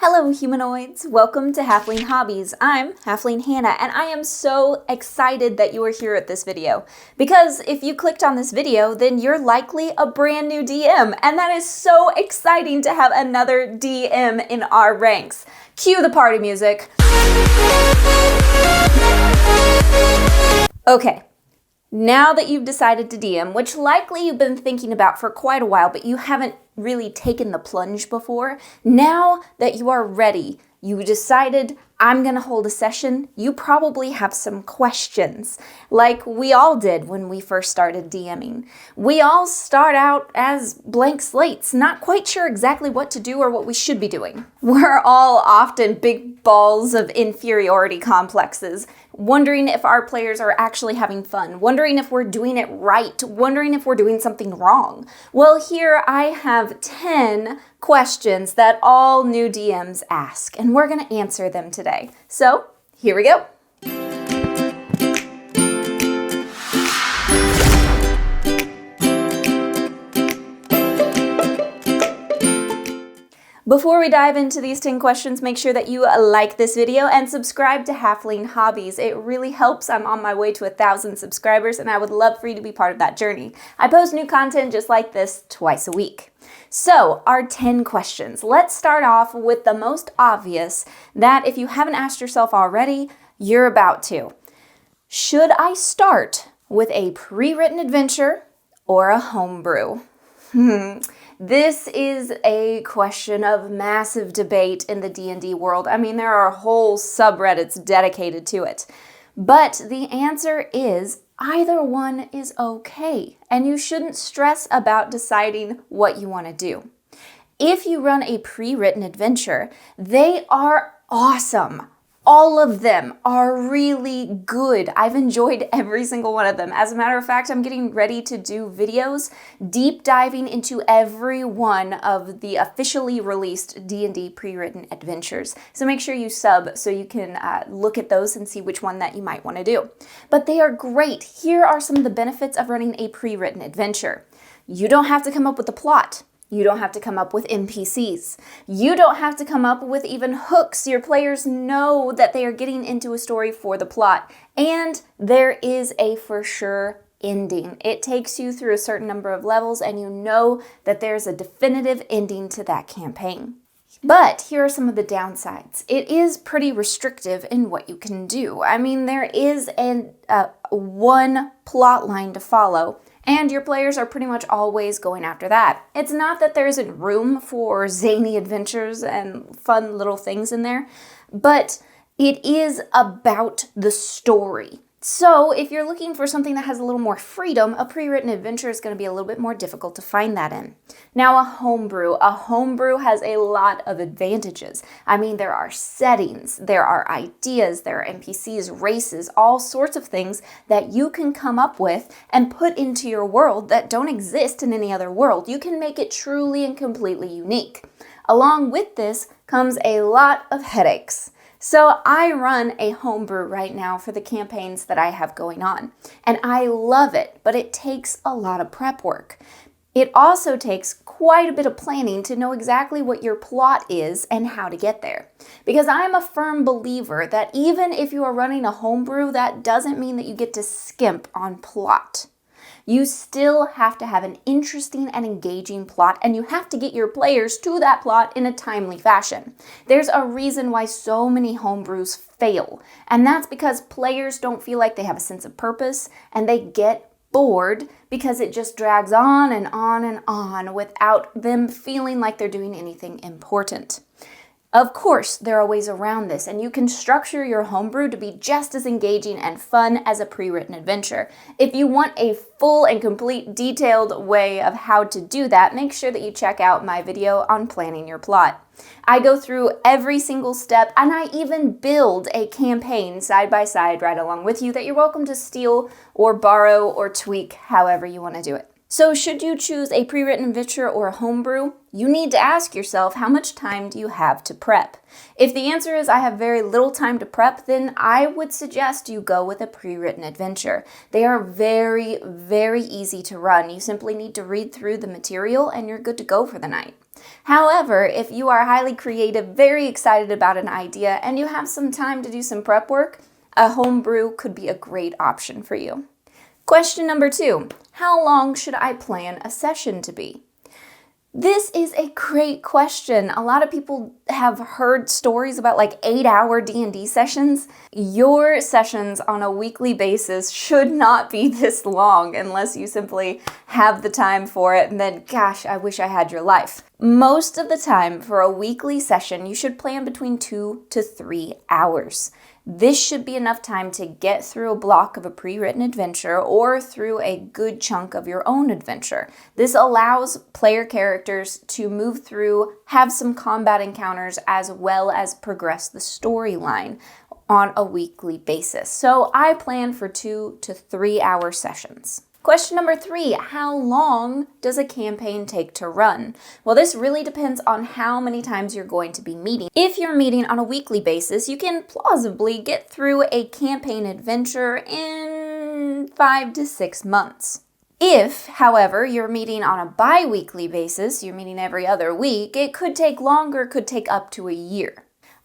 Hello humanoids, welcome to Halfling Hobbies. I'm Halfling Hannah and I am so excited that you are here at this video. Because if you clicked on this video, then you're likely a brand new DM, and that is so exciting to have another DM in our ranks. Cue the party music. Okay. Now that you've decided to DM, which likely you've been thinking about for quite a while, but you haven't really taken the plunge before, now that you are ready, you decided, I'm gonna hold a session, you probably have some questions, like we all did when we first started DMing. We all start out as blank slates, not quite sure exactly what to do or what we should be doing. We're all often big balls of inferiority complexes, wondering if our players are actually having fun, wondering if we're doing it right, wondering if we're doing something wrong. Well, here I have 10 questions that all new DMs ask, and we're gonna answer them today. So, here we go. Before we dive into these 10 questions, make sure that you like this video and subscribe to Halfling Hobbies. It really helps. I'm on my way to 1,000 subscribers and I would love for you to be part of that journey. I post new content just like this twice a week. So, our 10 questions. Let's start off with the most obvious that if you haven't asked yourself already, you're about to. Should I start with a pre-written adventure or a homebrew? This is a question of massive debate in the D&D world. I mean, there are whole subreddits dedicated to it. But the answer is either one is okay, and you shouldn't stress about deciding what you want to do. If you run a pre-written adventure, they are awesome. All of them are really good. I've enjoyed every single one of them. As a matter of fact, I'm getting ready to do videos deep diving into every one of the officially released D&D pre-written adventures. So make sure you sub so you can look at those and see which one that you might want to do. But they are great. Here are some of the benefits of running a pre-written adventure. You don't have to come up with the plot. You don't have to come up with NPCs. You don't have to come up with even hooks. Your players know that they are getting into a story for the plot. And there is a for sure ending. It takes you through a certain number of levels and you know that there's a definitive ending to that campaign. But here are some of the downsides. It is pretty restrictive in what you can do. I mean, there is one plot line to follow, and your players are pretty much always going after that. It's not that there isn't room for zany adventures and fun little things in there, but it is about the story. So if you're looking for something that has a little more freedom, a pre-written adventure is going to be a little bit more difficult to find that in. Now a homebrew has a lot of advantages. I mean, there are settings, there are ideas, there are NPCs, races, all sorts of things that you can come up with and put into your world that don't exist in any other world. You can make it truly and completely unique. Along with this comes a lot of headaches. So I run a homebrew right now for the campaigns that I have going on, and I love it, but it takes a lot of prep work. It also takes quite a bit of planning to know exactly what your plot is and how to get there. Because I'm a firm believer that even if you are running a homebrew, that doesn't mean that you get to skimp on plot. You still have to have an interesting and engaging plot, and you have to get your players to that plot in a timely fashion. There's a reason why so many homebrews fail, and that's because players don't feel like they have a sense of purpose, and they get bored because it just drags on and on and on without them feeling like they're doing anything important. Of course, there are ways around this, and you can structure your homebrew to be just as engaging and fun as a pre-written adventure. If you want a full and complete detailed way of how to do that, make sure that you check out my video on planning your plot. I go through every single step, and I even build a campaign side by side right along with you that you're welcome to steal or borrow or tweak however you want to do it. So should you choose a pre-written adventure or a homebrew, you need to ask yourself, how much time do you have to prep? If the answer is I have very little time to prep, then I would suggest you go with a pre-written adventure. They are very, very easy to run. You simply need to read through the material and you're good to go for the night. However, if you are highly creative, very excited about an idea, and you have some time to do some prep work, a homebrew could be a great option for you. Question number 2, how long should I plan a session to be? This is a great question. A lot of people have heard stories about like 8-hour D&D sessions. Your sessions on a weekly basis should not be this long unless you simply have the time for it, and then gosh, I wish I had your life. Most of the time for a weekly session, you should plan between 2 to 3 hours. This should be enough time to get through a block of a pre-written adventure or through a good chunk of your own adventure. This allows player characters to move through, have some combat encounters, as well as progress the storyline on a weekly basis. So I plan for 2 to 3 hour sessions. Question number 3, how long does a campaign take to run? Well, this really depends on how many times you're going to be meeting. If you're meeting on a weekly basis, you can plausibly get through a campaign adventure in 5 to 6 months. If, however, you're meeting on a bi-weekly basis, you're meeting every other week, it could take longer, could take up to a year.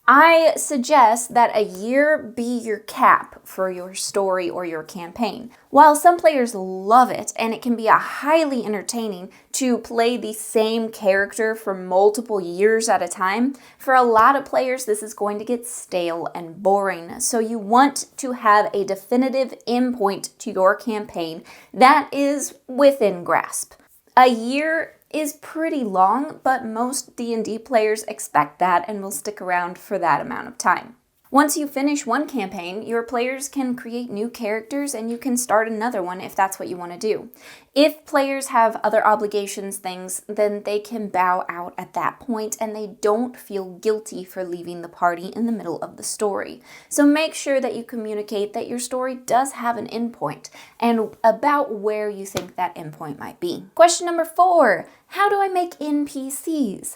I suggest that a year be your cap for your story or your campaign. While some players love it and it can be highly entertaining to play the same character for multiple years at a time, for a lot of players this is going to get stale and boring. So you want to have a definitive endpoint to your campaign that is within grasp. A year is pretty long, but most D&D players expect that and will stick around for that amount of time. Once you finish one campaign, your players can create new characters and you can start another one if that's what you want to do. If players have other obligations, things, then they can bow out at that point and they don't feel guilty for leaving the party in the middle of the story. So make sure that you communicate that your story does have an endpoint and about where you think that endpoint might be. Question number 4, how do I make NPCs?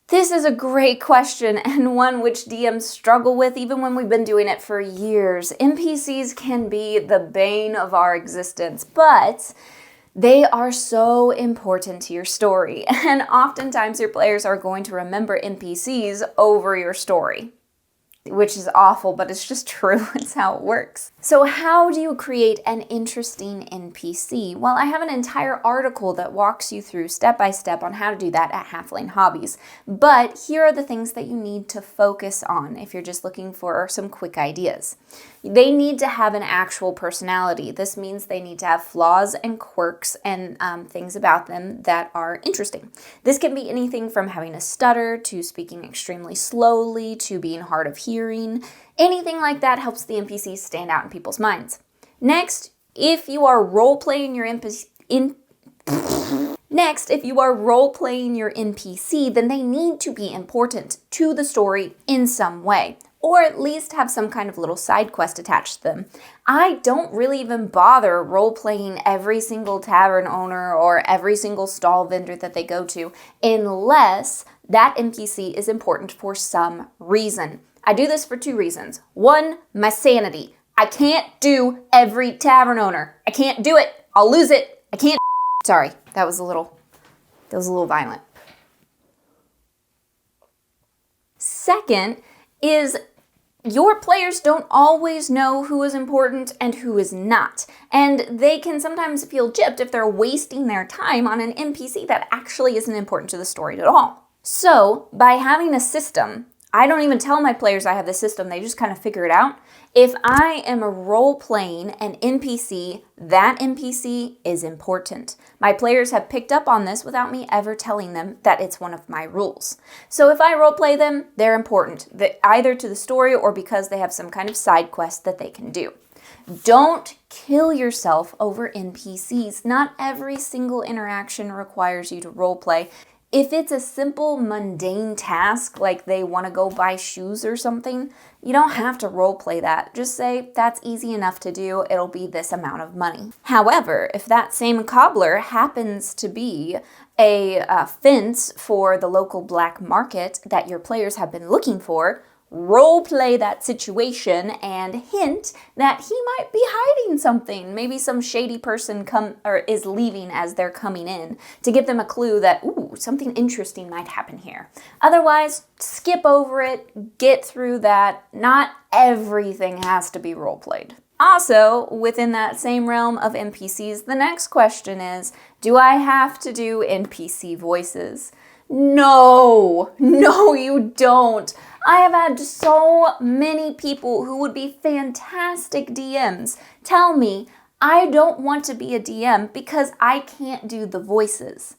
This is a great question and one which DMs struggle with even when we've been doing it for years. NPCs can be the bane of our existence, but they are so important to your story, and oftentimes your players are going to remember NPCs over your story, which is awful, but it's just true. It's how it works. So how do you create an interesting NPC? Well, I have an entire article that walks you through step by step on how to do that at Halfling Hobbies. But here are the things that you need to focus on if you're just looking for some quick ideas. They need to have an actual personality. This means they need to have flaws and quirks and things about them that are interesting. This can be anything from having a stutter to speaking extremely slowly to being hard of hearing. Anything like that helps the NPCs stand out in people's minds. Next, if you are role-playing your NPC, then they need to be important to the story in some way, or at least have some kind of little side quest attached to them. I don't really even bother role-playing every single tavern owner or every single stall vendor that they go to unless that NPC is important for some reason. I do this for 2 reasons. 1, my sanity. I can't do every tavern owner. I can't do it. I'll lose it. I can't. Sorry, that was a little violent. Second is your players don't always know who is important and who is not. And they can sometimes feel gypped if they're wasting their time on an NPC that actually isn't important to the story at all. So by having a system, I don't even tell my players I have the system, they just kind of figure it out. If I am role-playing an NPC, that NPC is important. My players have picked up on this without me ever telling them that it's one of my rules. So if I role-play them, they're important, either to the story or because they have some kind of side quest that they can do. Don't kill yourself over NPCs. Not every single interaction requires you to roleplay. If it's a simple, mundane task, like they want to go buy shoes or something, you don't have to roleplay that. Just say, that's easy enough to do, it'll be this amount of money. However, if that same cobbler happens to be a fence for the local black market that your players have been looking for, roleplay that situation and hint that he might be hiding something. Maybe some shady person is leaving as they're coming in, to give them a clue that, ooh, something interesting might happen here. Otherwise, skip over it, get through that. Not everything has to be roleplayed. Also, within that same realm of NPCs, the next question is, do I have to do NPC voices? No, you don't. I have had so many people who would be fantastic DMs tell me, I don't want to be a DM because I can't do the voices.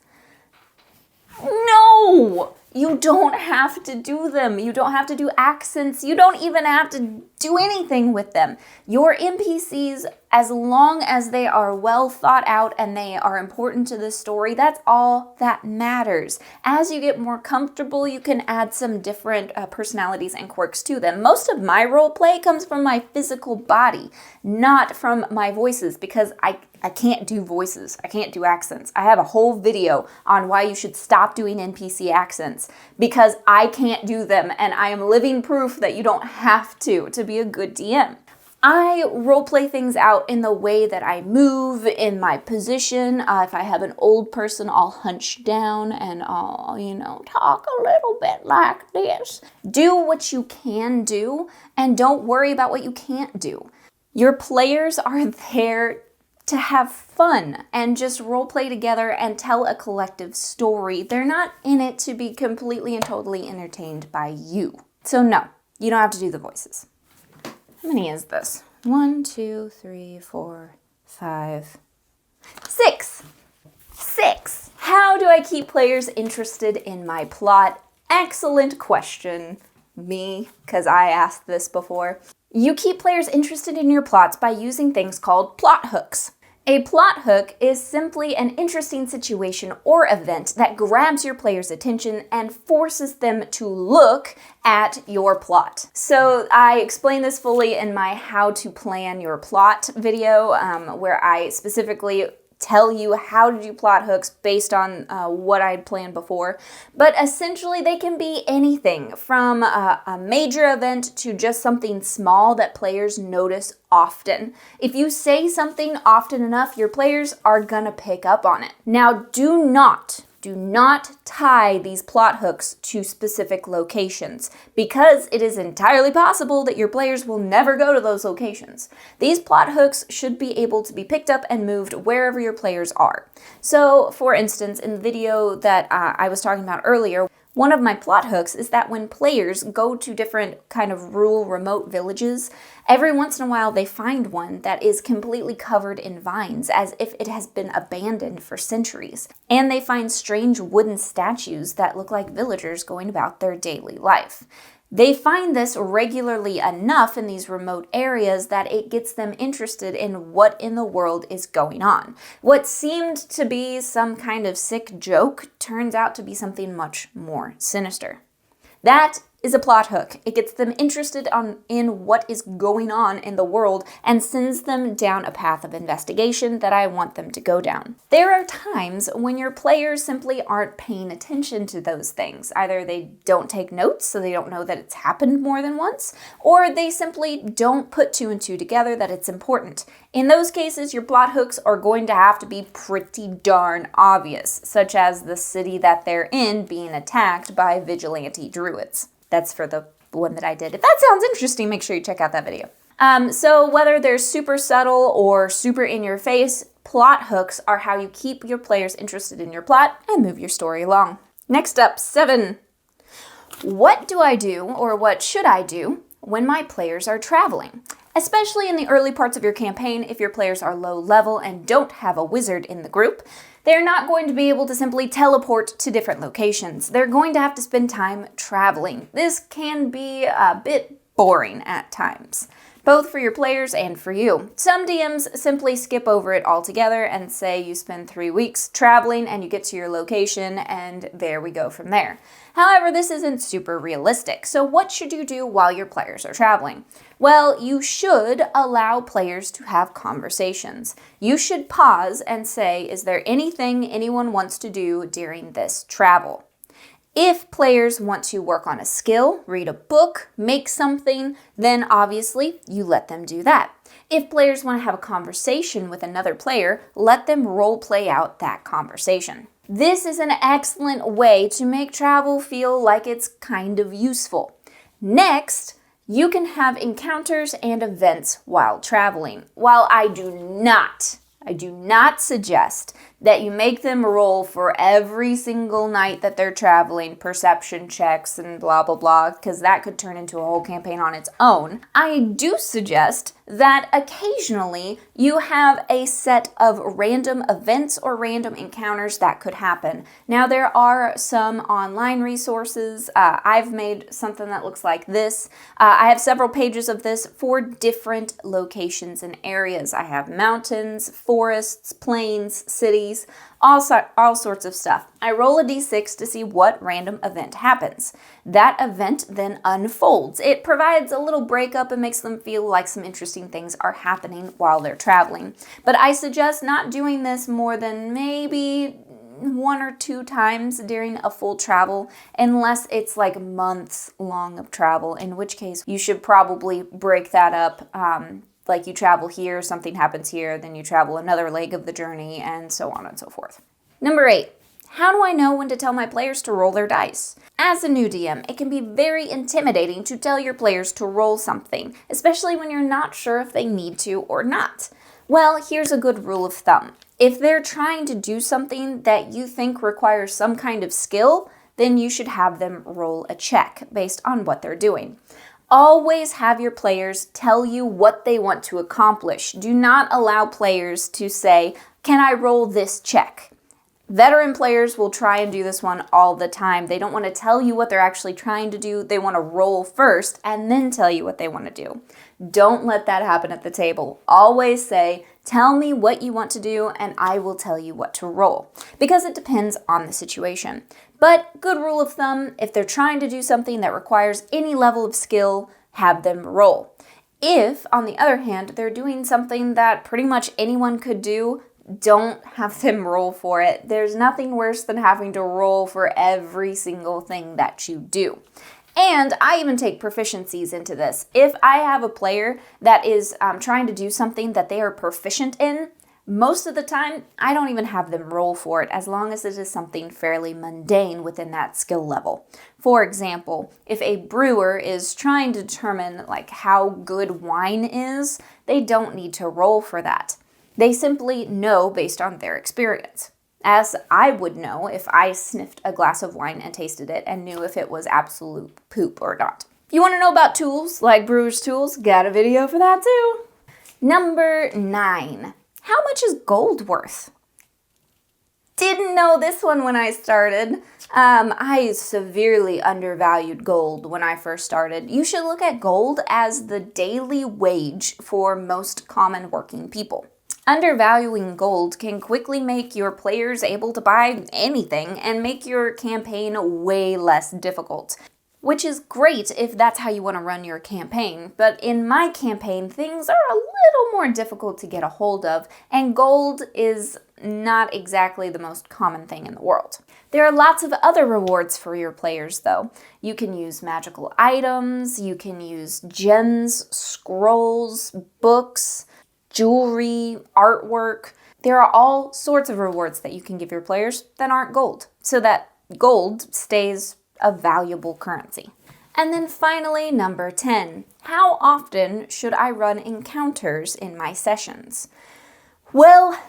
No! You don't have to do them. You don't have to do accents. You don't even have to do anything with them. Your NPCs, as long as they are well thought out and they are important to the story, that's all that matters. As you get more comfortable, you can add some different personalities and quirks to them. Most of my role play comes from my physical body, not from my voices, because I can't do voices. I can't do accents. I have a whole video on why you should stop doing NPC accents because I can't do them, and I am living proof that you don't have to be a good DM. I roleplay things out in the way that I move, in my position. If I have an old person, I'll hunch down and I'll, talk a little bit like this. Do what you can do and don't worry about what you can't do. Your players are there to have fun and just role play together and tell a collective story. They're not in it to be completely and totally entertained by you. So no, you don't have to do the voices. How many is this? 1, 2, 3, 4, 5, 6. 6. How do I keep players interested in my plot? Excellent question. Me, because I asked this before. You keep players interested in your plots by using things called plot hooks. A plot hook is simply an interesting situation or event that grabs your player's attention and forces them to look at your plot. So I explain this fully in my how to plan your plot video, where I specifically tell you how to do plot hooks based on what I'd planned before. But essentially they can be anything from a major event to just something small that players notice often. If you say something often enough, your players are gonna pick up on it. Now, do not tie these plot hooks to specific locations, because it is entirely possible that your players will never go to those locations. These plot hooks should be able to be picked up and moved wherever your players are. So, for instance, in the video that I was talking about earlier, one of my plot hooks is that when players go to different kind of rural, remote villages, every once in a while they find one that is completely covered in vines, as if it has been abandoned for centuries. And they find strange wooden statues that look like villagers going about their daily life. They find this regularly enough in these remote areas that it gets them interested in what in the world is going on. What seemed to be some kind of sick joke turns out to be something much more sinister. That is a plot hook. It gets them interested in what is going on in the world and sends them down a path of investigation that I want them to go down. There are times when your players simply aren't paying attention to those things. Either they don't take notes, so they don't know that it's happened more than once, or they simply don't put 2 and 2 together that it's important. In those cases, your plot hooks are going to have to be pretty darn obvious, such as the city that they're in being attacked by vigilante druids. That's for the one that I did. If that sounds interesting, make sure you check out that video. So whether they're super subtle or super in your face, plot hooks are how you keep your players interested in your plot and move your story along. Next up, 7. What do I do, or what should I do, when my players are traveling? Especially in the early parts of your campaign, if your players are low level and don't have a wizard in the group, they're not going to be able to simply teleport to different locations. They're going to have to spend time traveling. This can be a bit boring at times, both for your players and for you. Some DMs simply skip over it altogether and say you spend 3 weeks traveling and you get to your location and there we go from there. However, this isn't super realistic. So what should you do while your players are traveling? Well, you should allow players to have conversations. You should pause and say, is there anything anyone wants to do during this travel? If players want to work on a skill, read a book, make something, then obviously you let them do that. If players want to have a conversation with another player, let them role play out that conversation. This is an excellent way to make travel feel like it's kind of useful. Next, you can have encounters and events while traveling. While I do not suggest that you make them roll for every single night that they're traveling, perception checks and blah, blah, blah, because that could turn into a whole campaign on its own. I do suggest that occasionally you have a set of random events or random encounters that could happen. Now, there are some online resources. I've made something that looks like this. I have several pages of this for different locations and areas. I have mountains, forests, plains, cities, all sorts of stuff. I roll a d6 to see what random event happens. That event then unfolds. It provides a little breakup and makes them feel like some interesting things are happening while they're traveling. But I suggest not doing this more than maybe 1 or 2 times during a full travel, unless it's like months long of travel, in which case you should probably break that up. Like you travel here, something happens here, then you travel another leg of the journey, and so on and so forth. Number 8, how do I know when to tell my players to roll their dice? As a new DM, it can be very intimidating to tell your players to roll something, especially when you're not sure if they need to or not. Well, here's a good rule of thumb. If they're trying to do something that you think requires some kind of skill, then you should have them roll a check based on what they're doing. Always have your players tell you what they want to accomplish. Do not allow players to say, "Can I roll this check?" Veteran players will try and do this one all the time. They don't want to tell you what they're actually trying to do. They want to roll first and then tell you what they want to do. Don't let that happen at the table. Always say, "Tell me what you want to do and I will tell you what to roll," because it depends on the situation. But good rule of thumb, if they're trying to do something that requires any level of skill, have them roll. If, on the other hand, they're doing something that pretty much anyone could do, don't have them roll for it. There's nothing worse than having to roll for every single thing that you do. And I even take proficiencies into this. If I have a player that is trying to do something that they are proficient in, most of the time, I don't even have them roll for it as long as it is something fairly mundane within that skill level. For example, if a brewer is trying to determine like how good wine is, they don't need to roll for that. They simply know based on their experience. As I would know if I sniffed a glass of wine and tasted it and knew if it was absolute poop or not. If you want to know about tools, like brewer's tools, got a video for that too. Number 9. How much is gold worth? Didn't know this one when I started. I severely undervalued gold when I first started. You should look at gold as the daily wage for most common working people. Undervaluing gold can quickly make your players able to buy anything and make your campaign way less difficult. Which is great if that's how you want to run your campaign, but in my campaign, things are a little more difficult to get a hold of, and gold is not exactly the most common thing in the world. There are lots of other rewards for your players, though. You can use magical items, you can use gems, scrolls, books, jewelry, artwork. There are all sorts of rewards that you can give your players that aren't gold, so that gold stays a valuable currency. And then finally, number 10. How often should I run encounters in my sessions? Well,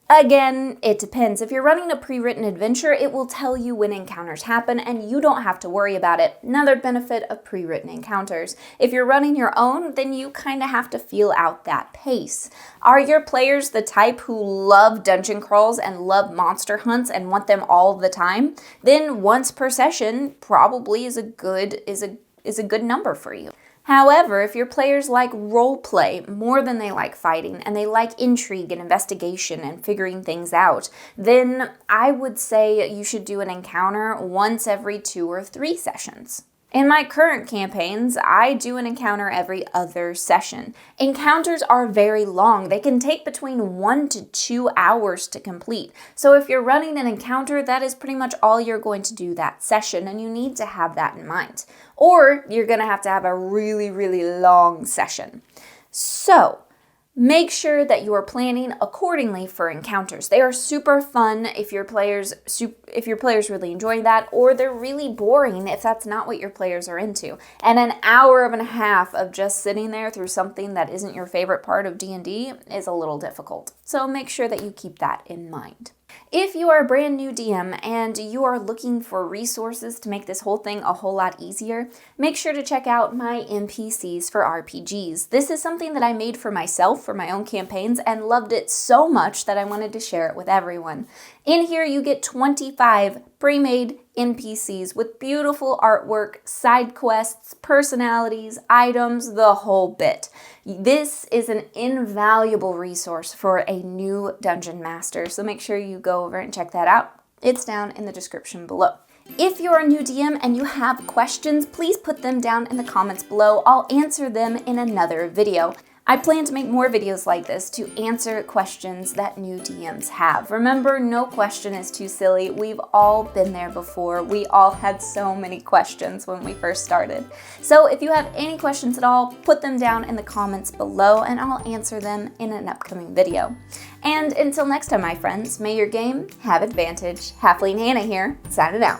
again, it depends. If you're running a pre-written adventure, it will tell you when encounters happen and you don't have to worry about it. Another benefit of pre-written encounters. If you're running your own, then you kind of have to feel out that pace. Are your players the type who love dungeon crawls and love monster hunts and want them all the time? Then once per session probably is a good number for you. However, if your players like role play more than they like fighting, and they like intrigue and investigation and figuring things out, then I would say you should do an encounter once every 2 or 3 sessions. In my current campaigns, I do an encounter every other session. Encounters are very long. They can take between 1 to 2 hours to complete. So if you're running an encounter, that is pretty much all you're going to do that session, and you need to have that in mind. Or you're going to have a really, really long session. So make sure that you are planning accordingly for encounters. They are super fun if your players really enjoy that, or they're really boring if that's not what your players are into. And an hour and a half of just sitting there through something that isn't your favorite part of D&D is a little difficult. So make sure that you keep that in mind. If you are a brand new DM and you are looking for resources to make this whole thing a whole lot easier, make sure to check out my NPCs for RPGs. This is something that I made for myself for my own campaigns and loved it so much that I wanted to share it with everyone. In here you get 25 pre-made NPCs with beautiful artwork, side quests, personalities, items, the whole bit. This is an invaluable resource for a new dungeon master, so make sure you go over and check that out. It's down in the description below. If you're a new DM and you have questions, please put them down in the comments below. I'll answer them in another video. I plan to make more videos like this to answer questions that new DMs have. Remember, no question is too silly. We've all been there before. We all had so many questions when we first started. So if you have any questions at all, put them down in the comments below and I'll answer them in an upcoming video. And until next time, my friends, may your game have advantage. Halfling Hannah here, signing out.